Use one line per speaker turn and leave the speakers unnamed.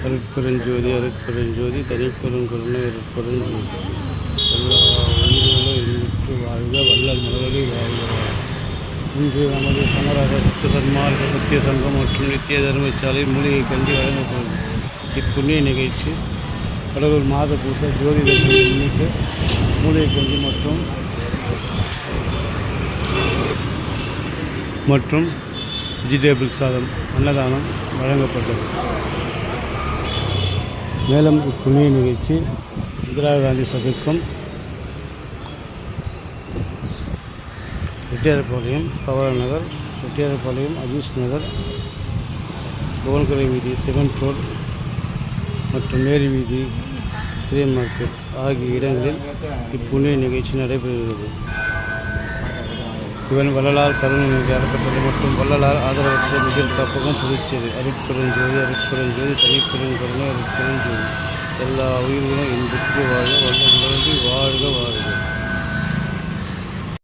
அருட்பெருஞ்சோதி அருட்பெருஞ்சோதி தனிப்பெருங்கருணை அருட்பெருஞ்சோதி. எல்லா உயிர்களும் இன்புற்று வாழ்க, வள்ளல் மலரடி வாழ்க. இன்று நமது சமரக சத்துதர்மார்க்க சத்திய சங்கம் மற்றும் நித்திய தர்மசாலை மூலிகை கல்வி வழங்கப்படுகிறது. இப்புண்ணிய நிகழ்ச்சி கடலூர் மாத பூசை ஜோதி தர்மத்தை முன்னிட்டு மூலிகை கல்வி மற்றும் வெஜிடபிள் சாதம் அன்னதானம் வழங்கப்பட்டது. மேலும் இப்புண்ணிய நிகழ்ச்சி இந்திரா காந்தி சதுக்கம், ரெட்டியார்பாளையம், பவள நகர், ரெட்டியார்பாளையம், அஜீஸ் நகர், புவன்கரை வீதி, சிமெண்ட் ரோடு மற்றும் மேரி வீதி, பெரிய மார்க்கெட் ஆகிய இடங்களில் இப்புண்ணிய நிகழ்ச்சி நடைபெறுகிறது. இவன் வள்ளலார் கருணை நிதி அறக்கட்டளை மற்றும் வள்ளலார் ஆதரவற்ற நிகழ் காப்பகம் புதுச்சேரி. அருட்பெருஞ்சோதி அருட்பெருஞ்சோதி தனிப்பெருங்கருணை அருட்பெருஞ்சோதி. எல்லா உயிர்களும் இன்புற்று வாழ்க, வள்ளல் மலரடி வாழ்க.